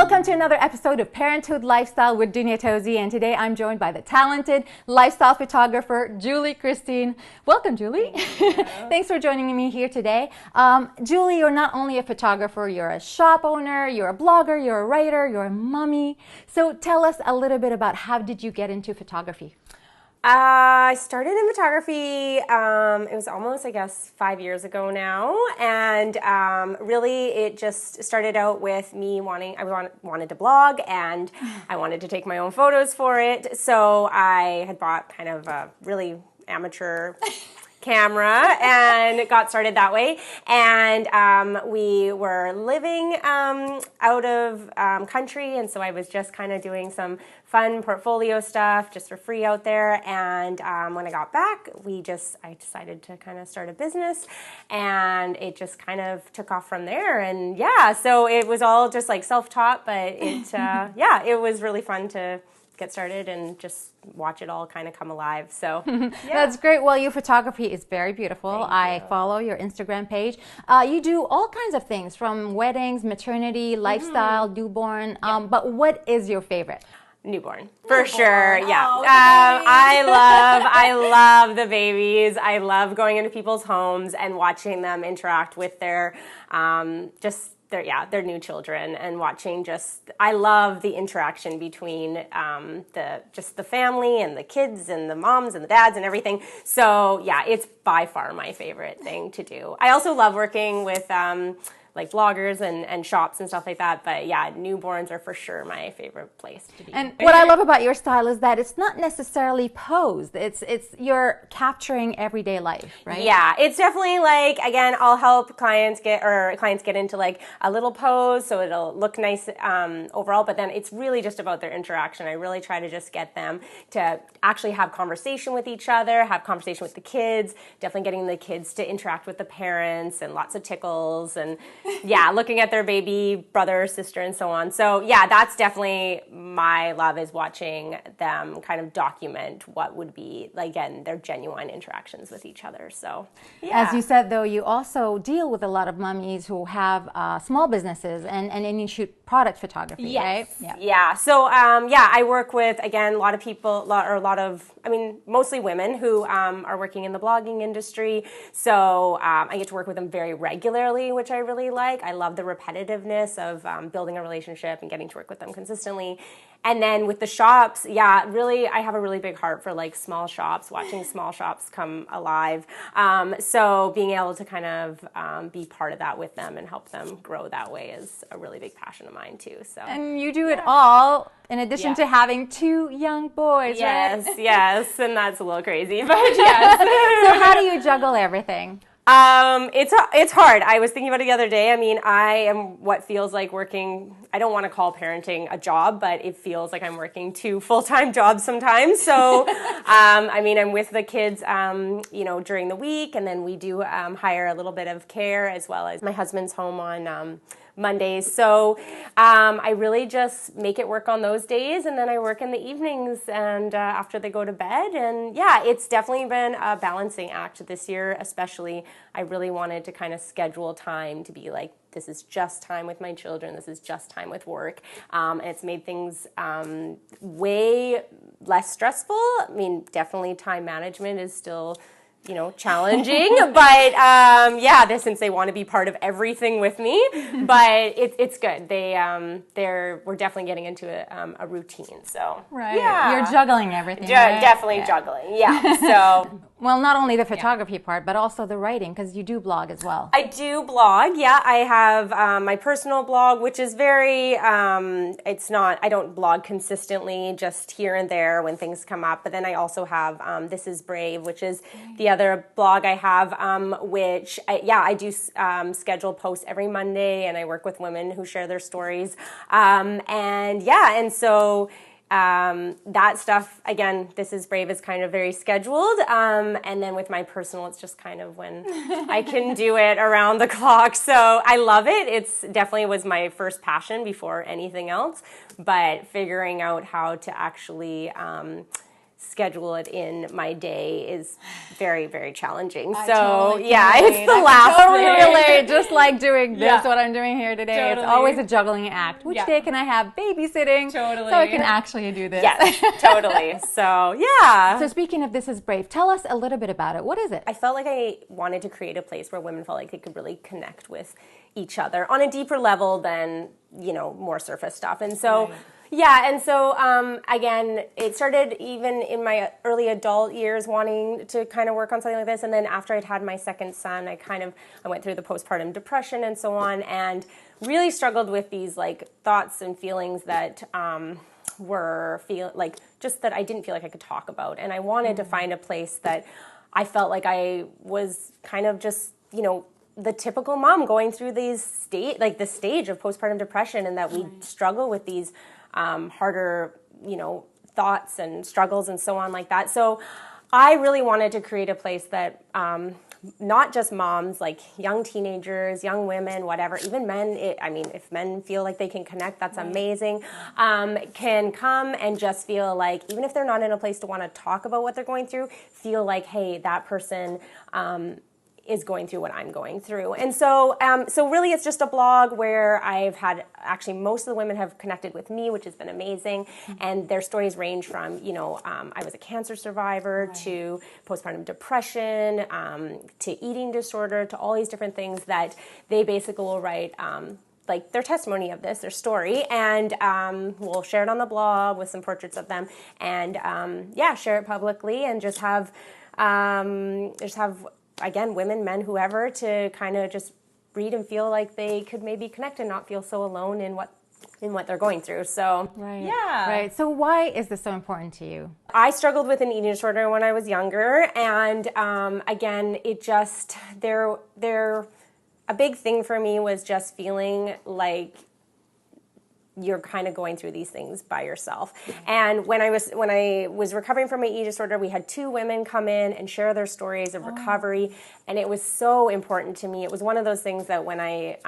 Welcome to another episode of Parenthood Lifestyle with Dunia Tozy, and today I'm joined by the talented lifestyle photographer, Julie Christine. Welcome, Julie. Thanks for joining me here today. Julie, you're not only a photographer, you're a shop owner, you're a blogger, you're a writer, you're a mommy. So tell us a little bit about how did you get into photography? I started in photography, it was almost, I guess, 5 years ago now, and really it just started out with me wanted to blog, and I wanted to take my own photos for it, so I had bought kind of a really amateur camera and got started that way. And we were living out of country, and so I was just kind of doing some fun portfolio stuff just for free out there. And when I got back, I decided to kind of start a business, and it just kind of took off from there. And yeah, so it was all just like self-taught, but it was really fun to get started and just watch it all kind of come alive. So yeah. That's great. Well, your photography is very beautiful. I follow your Instagram page. You do all kinds of things from weddings, maternity, lifestyle, newborn. But what is your favorite? Newborn, for sure. Yeah. Oh, I love the babies. I love going into people's homes and watching them interact with their their new children, and watching I love the interaction between the family and the kids and the moms and the dads and everything. So yeah, it's by far my favorite thing to do. I also love working with like bloggers and shops and stuff like that. But yeah, newborns are for sure my favorite place to be. And what I love about your style is that it's not necessarily posed. It's you're capturing everyday life, right? Yeah, it's definitely like, again, I'll help clients get into like a little pose so it'll look nice overall, but then it's really just about their interaction. I really try to just get them to actually have conversation with each other, have conversation with the kids, definitely getting the kids to interact with the parents, and lots of tickles, and yeah, looking at their baby brother, sister, and so on. So yeah, that's definitely my love, is watching them kind of document what would be, like, again, their genuine interactions with each other. So yeah. As you said, though, you also deal with a lot of mummies who have small businesses, and you shoot product photography, right? Yeah. So I work with, again, a lot of people, mostly women who are working in the blogging industry. So I get to work with them very regularly, which I really like. I love the repetitiveness of building a relationship and getting to work with them consistently. And then with the shops, really, I have a really big heart for like small shops, watching small shops come alive. So being able to kind of be part of that with them and help them grow that way is a really big passion of mine too. So. And you do it all in addition to having 2 young boys, right? Yes, and that's a little crazy, but yes. So how do you juggle everything? It's hard. I was thinking about it the other day. I mean, I am what feels like working, I don't want to call parenting a job, but it feels like I'm working 2 full-time jobs sometimes. So, I'm with the kids, during the week, and then we do hire a little bit of care, as well as my husband's home on Mondays. So I really just make it work on those days, and then I work in the evenings and after they go to bed. And yeah, it's definitely been a balancing act this year, especially. I really wanted to kind of schedule time to be like, this is just time with my children, this is just time with work. And it's made things way less stressful. I mean, definitely time management is still challenging, but since they want to be part of everything with me, but it's good. We're definitely getting into a routine. So right, you're juggling everything. Definitely juggling. Yeah. So well, not only the photography part, but also the writing, because you do blog as well. I do blog. Yeah, I have my personal blog, which is very. I don't blog consistently, just here and there when things come up. But then I also have This Is Brave, which is the other blog I have, which I do schedule posts every Monday, and I work with women who share their stories, and so that stuff, again, This Is Brave is kind of very scheduled, and then with my personal, it's just kind of when I can do it around the clock. So I love it. It's definitely was my first passion before anything else, but figuring out how to actually schedule it in my day is very, very challenging. I So totally yeah, can it's the relate. last Totally thing. relate. Just like doing this, Yeah. what I'm doing here today. Totally. It's always a juggling act. Which Yeah. day can I have babysitting Totally. so I can actually do this? Yes, totally. So yeah. So speaking of This Is Brave, tell us a little bit about it. What is it? I felt like I wanted to create a place where women felt like they could really connect with each other on a deeper level than, more surface stuff. And so, Right. yeah, and so, again, it started even in my early adult years wanting to kind of work on something like this. And then after I'd had my second son, I went through the postpartum depression and so on, and really struggled with these like thoughts and feelings that, just that I didn't feel like I could talk about. And I wanted to find a place that I felt like I was kind of just, the typical mom going through the stage of postpartum depression, and that we struggle with these harder, thoughts and struggles and so on like that. So I really wanted to create a place that not just moms, like young teenagers, young women, whatever, even men, if men feel like they can connect, that's amazing, can come and just feel like, even if they're not in a place to want to talk about what they're going through, feel like, hey, that person is going through what I'm going through. And so really it's just a blog where I've had, actually most of the women have connected with me, which has been amazing. And their stories range from, I was a cancer survivor, to postpartum depression, to eating disorder, to all these different things that they basically will write, like their testimony of this, their story, and we'll share it on the blog with some portraits of them, and share it publicly, and just have again, women, men, whoever, to kind of just read and feel like they could maybe connect and not feel so alone in what they're going through. So Right. Yeah. Right. So why is this so important to you? I struggled with an eating disorder when I was younger, and again, it just a big thing for me was just feeling like you're kind of going through these things by yourself. And when I was recovering from my eating disorder, we had 2 women come in and share their stories of recovery, and it was so important to me. It was one of those things that when I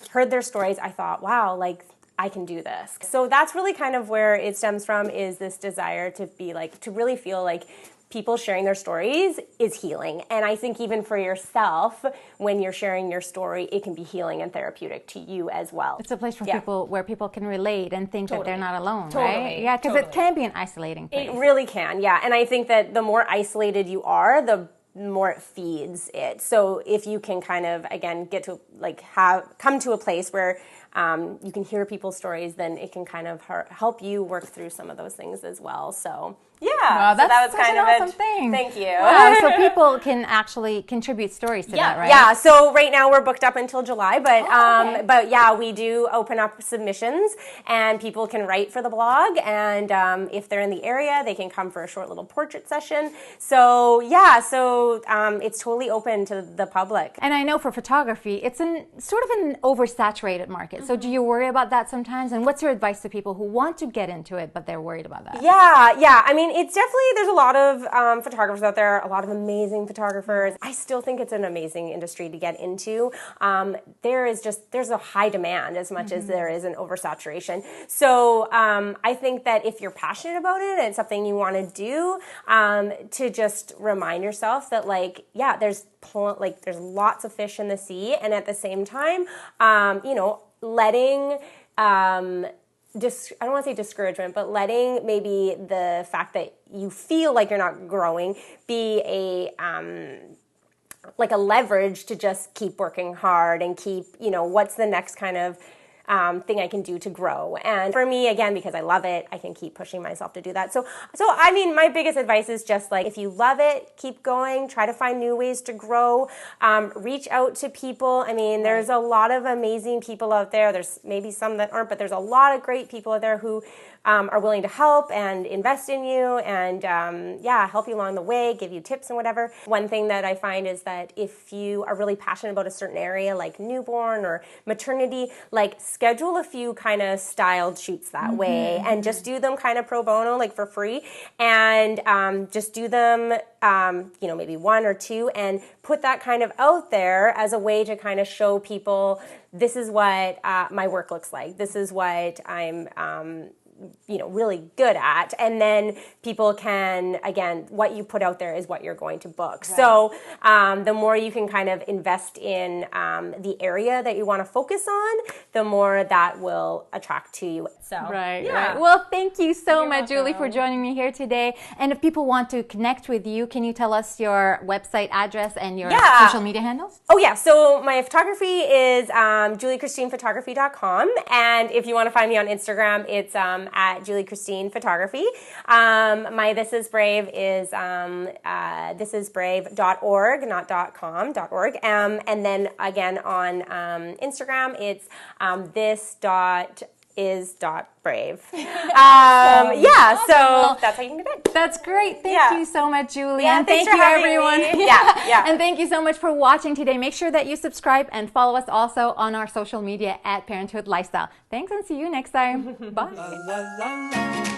heard their stories, I thought, wow, like, I can do this. So that's really kind of where it stems from, is this desire to really feel like people sharing their stories is healing. And I think even for yourself, when you're sharing your story, it can be healing and therapeutic to you as well. It's a place for people where people can relate and think that they're not alone, Totally. right? Yeah, because it can be an isolating place. It really can, yeah. And I think that the more isolated you are, the more it feeds it. So if you can kind of, again, get to come to a place where you can hear people's stories, then it can kind of help you work through some of those things as well. So yeah, Wow, so that's that was such kind an of awesome it. thing. Thank you. Wow, so people can actually contribute stories to that, right? Yeah, so right now we're booked up until July, but okay. but yeah, we do open up submissions, and people can write for the blog, and if they're in the area, they can come for a short little portrait session. So yeah, it's totally open to the public. And I know for photography, it's sort of an oversaturated market. So do you worry about that sometimes? And what's your advice to people who want to get into it, but they're worried about that? Yeah. I mean, it's definitely, there's a lot of photographers out there, a lot of amazing photographers. I still think it's an amazing industry to get into. There's a high demand as much as there is an oversaturation. So I think that if you're passionate about it and it's something you want to do, to just remind yourself that there's lots of fish in the sea, and at the same time, letting I don't want to say discouragement, but letting maybe the fact that you feel like you're not growing be a leverage to just keep working hard and keep, what's the next kind of thing I can do to grow. And for me, again, because I love it, I can keep pushing myself to do that. So I mean, my biggest advice is just if you love it, keep going, try to find new ways to grow, reach out to people. I mean, there's a lot of amazing people out there. There's maybe some that aren't, but there's a lot of great people out there who are willing to help and invest in you and, help you along the way, give you tips and whatever. One thing that I find is that if you are really passionate about a certain area, like newborn or maternity, schedule a few kind of styled shoots that way, and just do them kind of pro bono, for free, and just do them, maybe 1 or 2, and put that kind of out there as a way to kind of show people, this is what my work looks like. This is what I'm really good at. And then people can, again, what you put out there is what you're going to book. Right. So the more you can kind of invest in the area that you want to focus on, the more that will attract to you. So, right. Well, thank you so much, Julie, for joining me here today. And if people want to connect with you, can you tell us your website address and your social media handles? Oh, yeah. So my photography is juliechristinephotography.com. And if you want to find me on Instagram, it's at juliechristinephotography. My This Is Brave is thisisbrave.org, not .com, .org. And then again on Instagram, it's this.is.brave. So that's how you can get it. That's great. Thank you so much, Julie. And thank you, everyone. And thank you so much for watching today. Make sure that you subscribe and follow us also on our social media at Parenthood Lifestyle. Thanks, and see you next time. Bye.